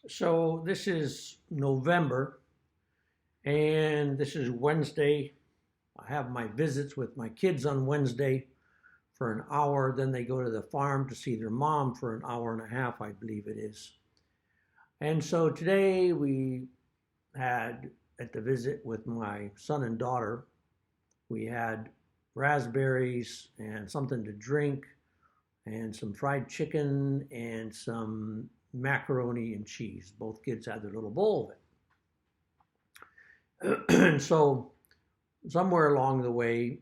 So this is November, and this is Wednesday. I have my visits with my kids on Wednesday for an hour. Then they go to the farm to see their mom for an hour and a half, I believe it is. And so today we had at the visit with my son and daughter, we had raspberries and something to drink and some fried chicken and some macaroni and cheese. Both kids had their little bowl of it. And so somewhere along the way,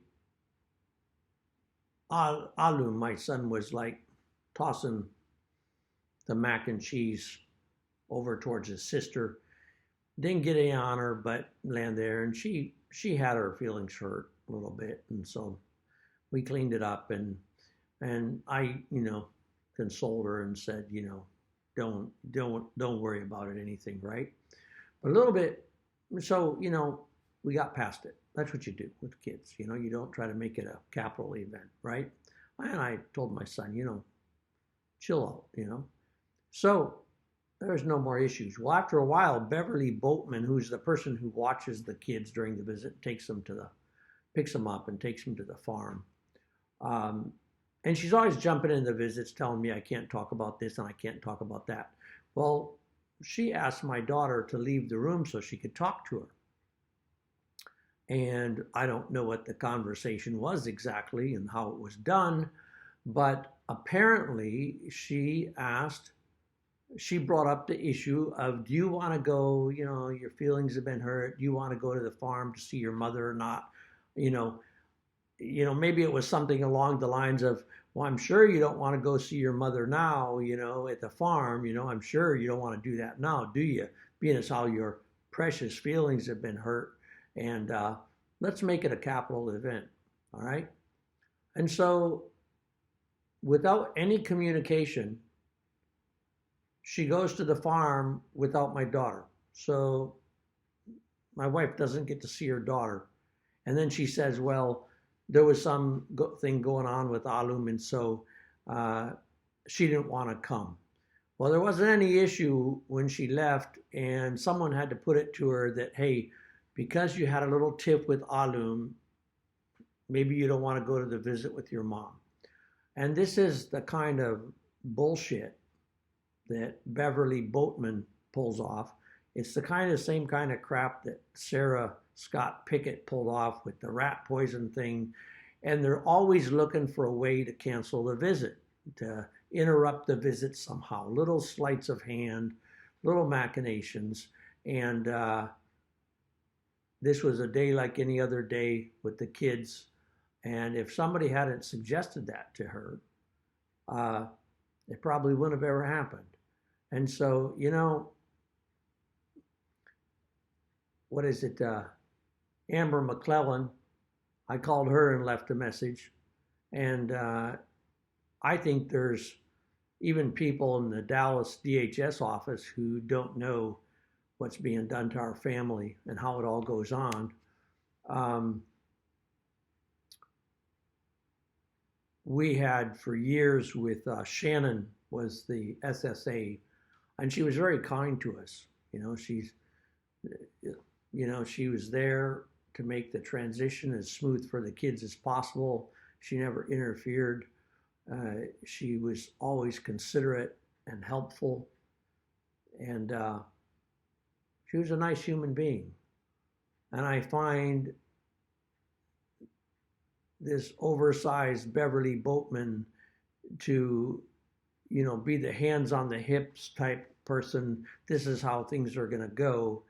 Alun, my son, was like tossing the mac and cheese over towards his sister. Didn't get any on her, but land there, and she had her feelings hurt a little bit, and so we cleaned it up, and I consoled her and said, don't worry about it, anything, right? But a little bit, so we got past it. That's what you do with kids. You don't try to make it a capital event, right? And I told my son, chill out. So there's no more issues. Well, after a while, Beverly Boatman, who's the person who watches the kids during the visit, picks them up and takes them to the farm. And she's always jumping in the visits, telling me I can't talk about this and I can't talk about that. Well, she asked my daughter to leave the room so she could talk to her. And I don't know what the conversation was exactly and how it was done, but apparently she brought up the issue of, do you want to go, your feelings have been hurt. Do you want to go to the farm to see your mother or not? Maybe it was something along the lines of, well, I'm sure you don't want to go see your mother now, at the farm, I'm sure you don't want to do that now, do you? Being as how your precious feelings have been hurt. And let's make it a capital event, all right? And so without any communication, she goes to the farm without my daughter. So my wife doesn't get to see her daughter. And then she says, well, there was some thing going on with Alum, and so she didn't want to come. Well, there wasn't any issue when she left, and someone had to put it to her that, hey, because you had a little tiff with Alum, maybe you don't want to go to the visit with your mom. And this is the kind of bullshit that Beverly Boatman pulls off. It's the same kind of crap that Sarah Scott Pickett pulled off with the rat poison thing. And they're always looking for a way to cancel the visit, to interrupt the visit somehow. Little sleights of hand, little machinations. And this was a day like any other day with the kids. And if somebody hadn't suggested that to her, it probably wouldn't have ever happened. And so, what is it? Amber McClellan, I called her and left a message. And I think there's even people in the Dallas DHS office who don't know what's being done to our family and how it all goes on. We had for years with Shannon was the SSA, and she was very kind to us. She was there to make the transition as smooth for the kids as possible. She never interfered. She was always considerate and helpful, and she was a nice human being. And I find this oversized Beverly Boatman to, be the hands on the hips type person. This is how things are going to go.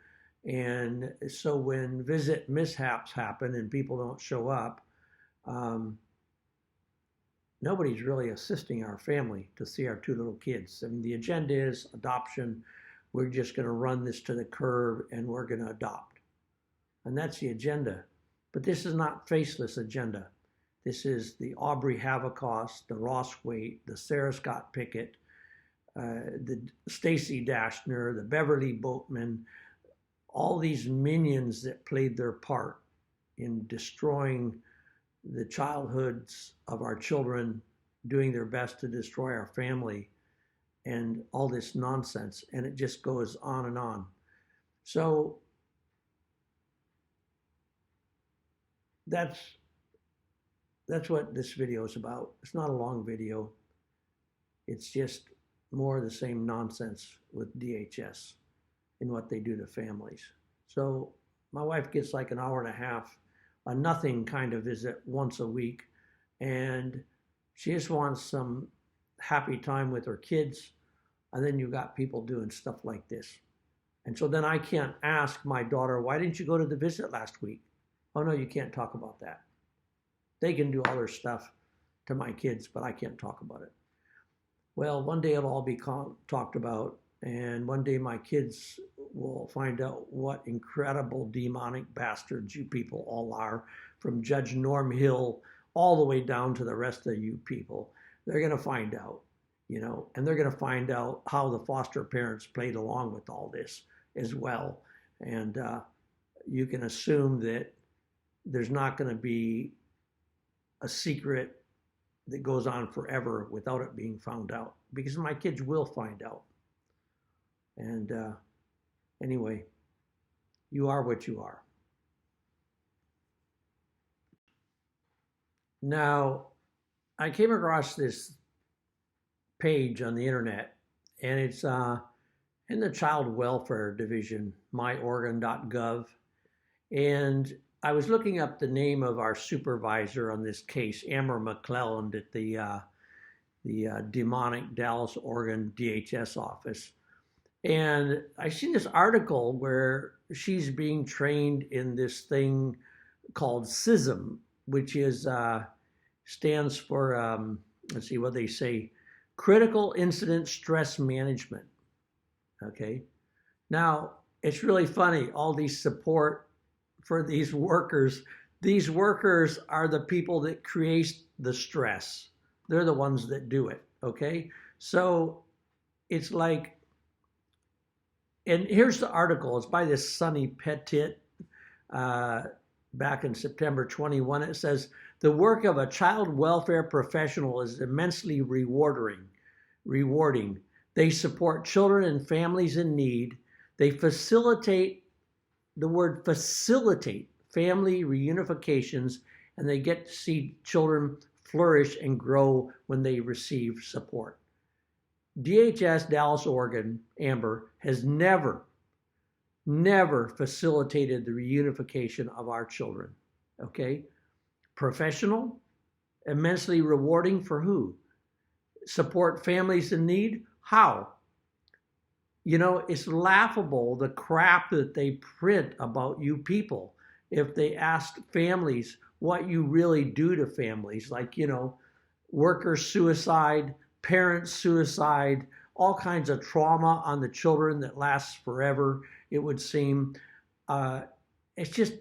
And so when visit mishaps happen and people don't show up, nobody's really assisting our family to see our two little kids. I mean, the agenda is adoption. We're just going to run this to the curb and we're going to adopt. And that's the agenda. But this is not faceless agenda. This is the Aubrey Havocost, the Ross Waite, the Sarah Scott Pickett, the Stacy Dashner, the Beverly Boatman, all these minions that played their part in destroying the childhoods of our children, doing their best to destroy our family. and all this nonsense, and it just goes on and on. So that's what this video is about. It's not a long video. It's just more of the same nonsense with DHS and what they do to families. So my wife gets like an hour and a half, a nothing kind of visit once a week, and she just wants some happy time with her kids. And then you got people doing stuff like this. And so then I can't ask my daughter, why didn't you go to the visit last week? Oh no, you can't talk about that. They can do all their stuff to my kids, but I can't talk about it. Well, one day it'll all be talked about, and one day my kids will find out what incredible demonic bastards you people all are, from Judge Norm Hill all the way down to the rest of you people. They're going to find out, and they're going to find out how the foster parents played along with all this as well. And you can assume that there's not going to be a secret that goes on forever without it being found out, because my kids will find out. And anyway, you are what you are. Now, I came across this page on the internet, and it's in the Child Welfare Division, myoregon.gov, and I was looking up the name of our supervisor on this case, McClellan, at the demonic Dallas Oregon DHS office. And I seen this article where she's being trained in this thing called CISM, which is stands for, let's see what they say, Critical Incident Stress Management. Okay. Now, it's really funny, all these support for these workers. These workers are the people that create the stress. They're the ones that do it, okay? So it's like, and here's the article. It's by this Sonny Pettit back in September 21. It says, the work of a child welfare professional is immensely rewarding. They support children and families in need. They facilitate, the word facilitate, family reunifications, and they get to see children flourish and grow when they receive support. DHS Dallas Oregon, Amber, has never facilitated the reunification of our children, okay? Professional, immensely rewarding for who? Support families in need? How? It's laughable, the crap that they print about you people. If they asked families what you really do to families, like, worker suicide, parent suicide, all kinds of trauma on the children that lasts forever, it would seem. It's just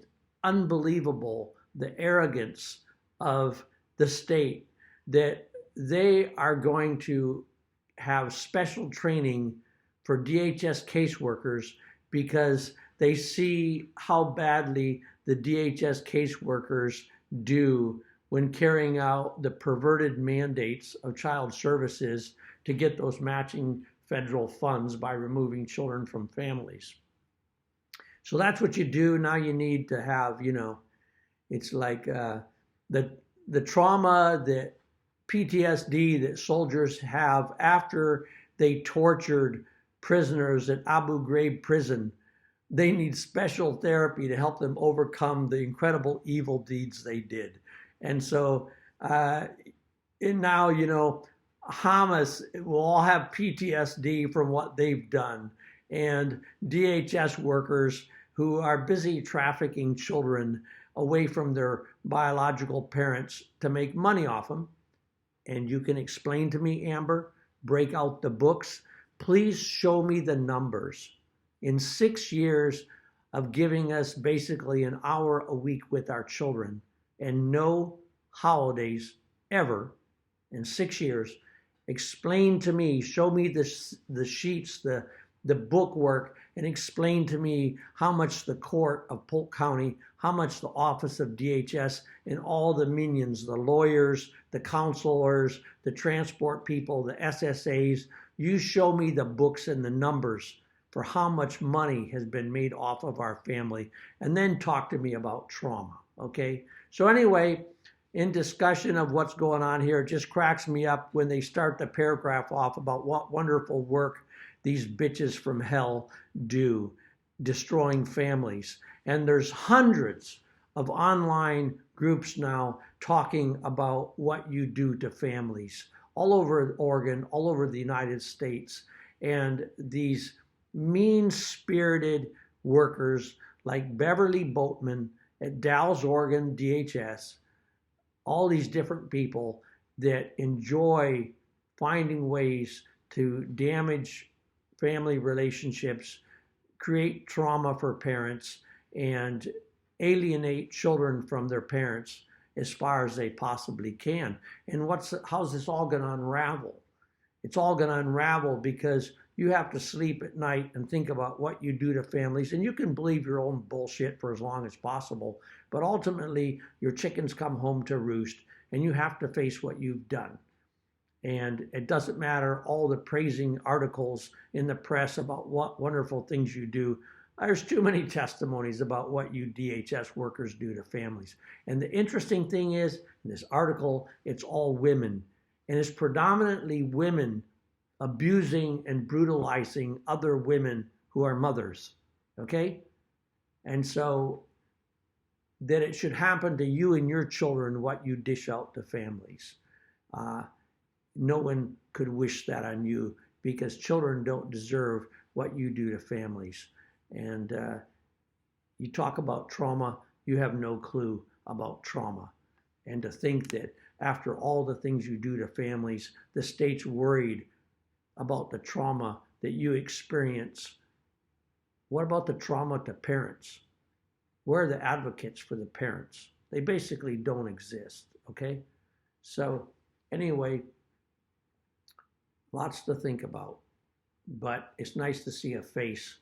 unbelievable, the arrogance of the state, that they are going to have special training for DHS caseworkers because they see how badly the DHS caseworkers do when carrying out the perverted mandates of child services to get those matching federal funds by removing children from families. So that's what you do. Now you need to have, it's like the trauma, that PTSD that soldiers have after they tortured prisoners at Abu Ghraib prison. They need special therapy to help them overcome the incredible evil deeds they did. And so and now, Hamas will all have PTSD from what they've done. And DHS workers who are busy trafficking children away from their biological parents to make money off them. And you can explain to me, Amber, break out the books. Please show me the numbers. In 6 years of giving us basically an hour a week with our children and no holidays ever in 6 years, explain to me, show me the sheets, the book work and explain to me how much the court of Polk County, how much the office of DHS, and all the minions, the lawyers, the counselors, the transport people, the SSAs, you show me the books and the numbers for how much money has been made off of our family, and then talk to me about trauma, okay? So anyway, in discussion of what's going on here, it just cracks me up when they start the paragraph off about what wonderful work these bitches from hell do, destroying families. And there's hundreds of online groups now talking about what you do to families all over Oregon, all over the United States. And these mean-spirited workers like Beverly Boatman at Dallas Oregon DHS, all these different people that enjoy finding ways to damage family relationships, create trauma for parents, and alienate children from their parents as far as they possibly can. And how's this all going to unravel? It's all going to unravel because you have to sleep at night and think about what you do to families, and you can believe your own bullshit for as long as possible, but ultimately your chickens come home to roost and you have to face what you've done. And it doesn't matter all the praising articles in the press about what wonderful things you do. There's too many testimonies about what you DHS workers do to families. And the interesting thing is, in this article, it's all women, and it's predominantly women abusing and brutalizing other women who are mothers, okay? And so that it should happen to you and your children what you dish out to families. No one could wish that on you, because children don't deserve what you do to families. And you talk about trauma, you have no clue about trauma. And to think that after all the things you do to families, the state's worried about the trauma that you experience. What about the trauma to parents? Where are the advocates for the parents? They basically don't exist, okay? So anyway, lots to think about, but it's nice to see a face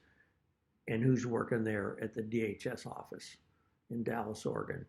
and who's working there at the DHS office in Dallas, Oregon.